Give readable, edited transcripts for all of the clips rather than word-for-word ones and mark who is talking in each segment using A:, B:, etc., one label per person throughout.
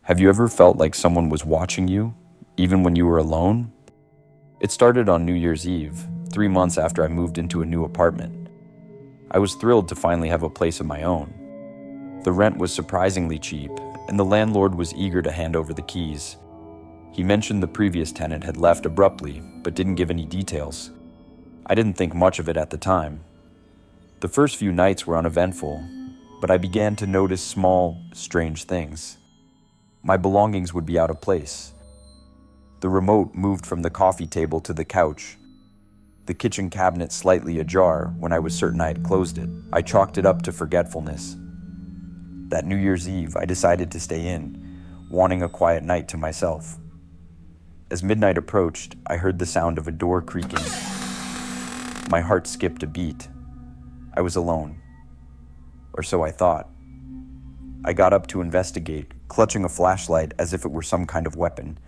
A: Have you ever felt like someone was watching you, even when you were alone? It started on New Year's Eve, 3 months after I moved into a new apartment. I was thrilled to finally have a place of my own. The rent was surprisingly cheap, and the landlord was eager to hand over the keys. He mentioned the previous tenant had left abruptly, but didn't give any details. I didn't think much of it at the time. The first few nights were uneventful, but I began to notice small, strange things. My belongings would be out of place. The remote moved from the coffee table to the couch. The kitchen cabinet slightly ajar when I was certain I had closed it. I chalked it up to forgetfulness. That New Year's Eve, I decided to stay in, wanting a quiet night to myself. As midnight approached, I heard the sound of a door creaking. My heart skipped a beat. I was alone. Or so I thought. I got up to investigate, clutching a flashlight as if it were some kind of weapon.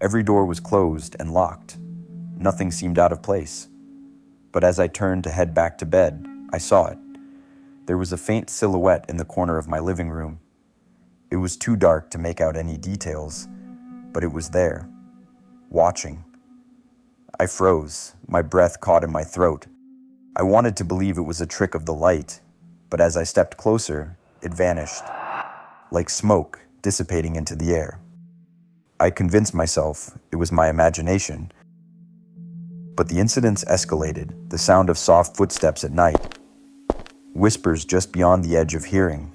A: Every door was closed and locked. Nothing seemed out of place. But as I turned to head back to bed, I saw it. There was a faint silhouette in the corner of my living room. It was too dark to make out any details, but it was there, watching. I froze, my breath caught in my throat. I wanted to believe it was a trick of the light, but as I stepped closer, it vanished, like smoke dissipating into the air. I convinced myself it was my imagination. But the incidents escalated, the sound of soft footsteps at night, whispers just beyond the edge of hearing,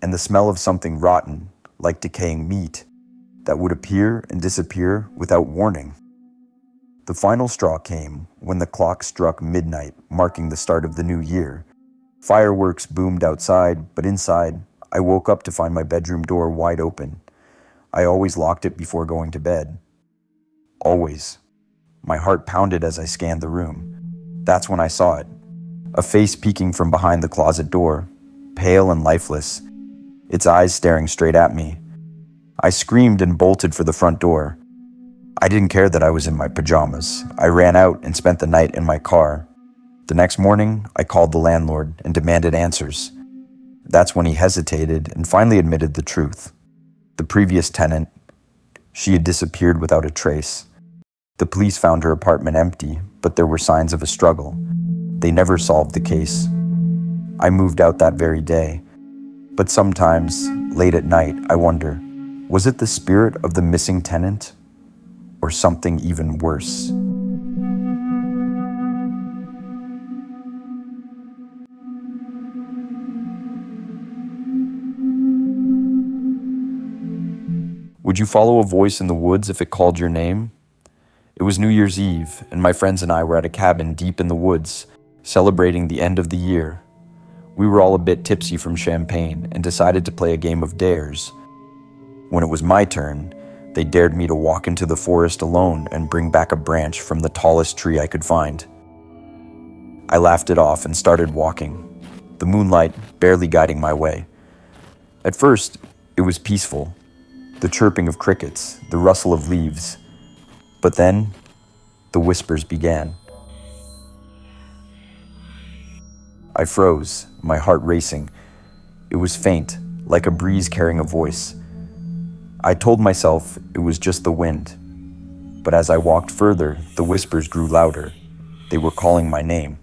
A: and the smell of something rotten, like decaying meat, that would appear and disappear without warning. The final straw came when the clock struck midnight, marking the start of the new year. Fireworks boomed outside, but inside, I woke up to find my bedroom door wide open. I always locked it before going to bed. Always. My heart pounded as I scanned the room. That's when I saw it. A face peeking from behind the closet door, pale and lifeless, its eyes staring straight at me. I screamed and bolted for the front door. I didn't care that I was in my pajamas. I ran out and spent the night in my car. The next morning, I called the landlord and demanded answers. That's when he hesitated and finally admitted the truth. The previous tenant, she had disappeared without a trace. The police found her apartment empty, but there were signs of a struggle. They never solved the case. I moved out that very day. But sometimes, late at night, I wonder, was it the spirit of the missing tenant, or something even worse? Would you follow a voice in the woods if it called your name? It was New Year's Eve, and my friends and I were at a cabin deep in the woods, celebrating the end of the year. We were all a bit tipsy from champagne and decided to play a game of dares. When it was my turn, they dared me to walk into the forest alone and bring back a branch from the tallest tree I could find. I laughed it off and started walking, the moonlight barely guiding my way. At first, it was peaceful. The chirping of crickets, the rustle of leaves. But then, the whispers began. I froze, my heart racing. It was faint, like a breeze carrying a voice. I told myself it was just the wind. But as I walked further, the whispers grew louder. They were calling my name.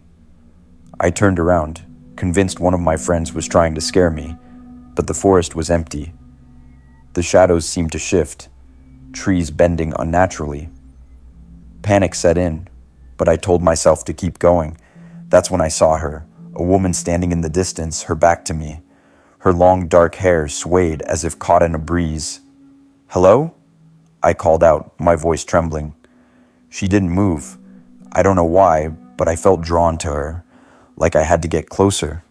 A: I turned around, convinced one of my friends was trying to scare me, but the forest was empty. The shadows seemed to shift, trees bending unnaturally. Panic set in, but I told myself to keep going. That's when I saw her, a woman standing in the distance, her back to me. Her long dark hair swayed as if caught in a breeze. "Hello?" I called out, my voice trembling. She didn't move. I don't know why, but I felt drawn to her, like I had to get closer.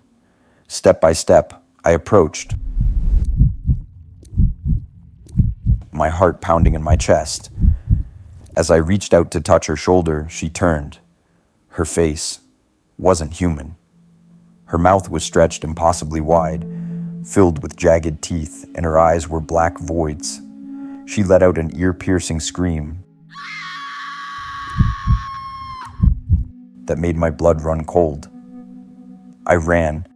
A: Step by step, I approached, my heart pounding in my chest. As I reached out to touch her shoulder, she turned. Her face wasn't human. Her mouth was stretched impossibly wide, filled with jagged teeth, and her eyes were black voids. She let out an ear-piercing scream that made my blood run cold. I ran.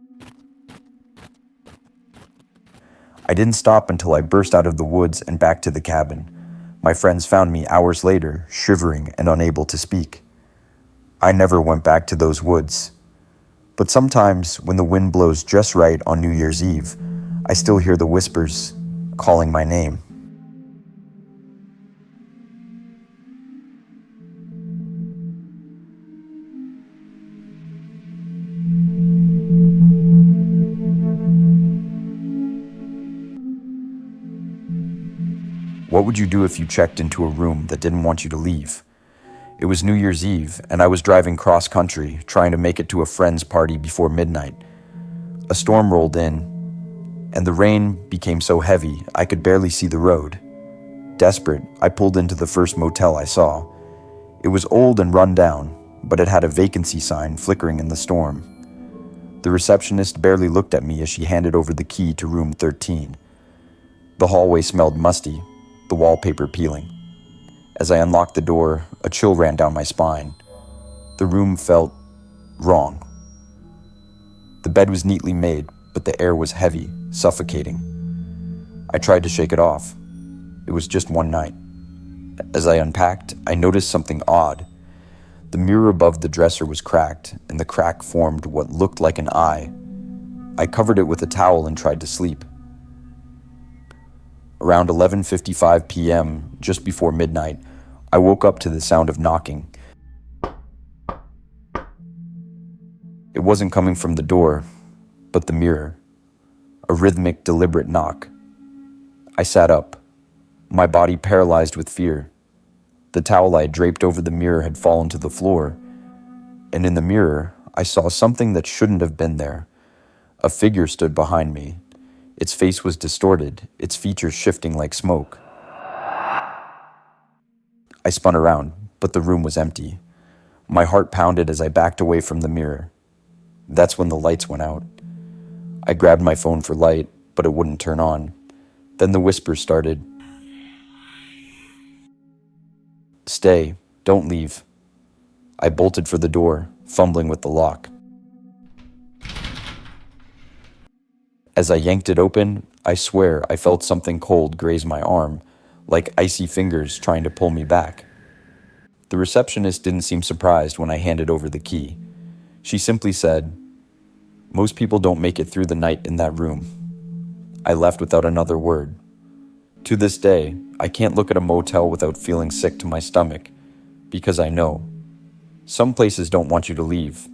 A: I didn't stop until I burst out of the woods and back to the cabin. My friends found me hours later, shivering and unable to speak. I never went back to those woods. But sometimes, when the wind blows just right on New Year's Eve, I still hear the whispers calling my name. What would you do if you checked into a room that didn't want you to leave? It was New Year's Eve, and I was driving cross-country, trying to make it to a friend's party before midnight. A storm rolled in, and the rain became so heavy I could barely see the road. Desperate, I pulled into the first motel I saw. It was old and run down, but it had a vacancy sign flickering in the storm. The receptionist barely looked at me as she handed over the key to room 13. The hallway smelled musty, the wallpaper peeling. As I unlocked the door, a chill ran down my spine. The room felt wrong. The bed was neatly made, but the air was heavy, suffocating. I tried to shake it off. It was just one night. As I unpacked, I noticed something odd. The mirror above the dresser was cracked, and the crack formed what looked like an eye. I covered it with a towel and tried to sleep. Around 11:55 p.m., just before midnight, I woke up to the sound of knocking. It wasn't coming from the door, but the mirror. A rhythmic, deliberate knock. I sat up, my body paralyzed with fear. The towel I had draped over the mirror had fallen to the floor, and in the mirror, I saw something that shouldn't have been there. A figure stood behind me. Its face was distorted, its features shifting like smoke. I spun around, but the room was empty. My heart pounded as I backed away from the mirror. That's when the lights went out. I grabbed my phone for light, but it wouldn't turn on. Then the whispers started. Stay, don't leave. I bolted for the door, fumbling with the lock. As I yanked it open, I swear I felt something cold graze my arm, like icy fingers trying to pull me back. The receptionist didn't seem surprised when I handed over the key. She simply said, "Most people don't make it through the night in that room." I left without another word. To this day, I can't look at a motel without feeling sick to my stomach, because I know some places don't want you to leave,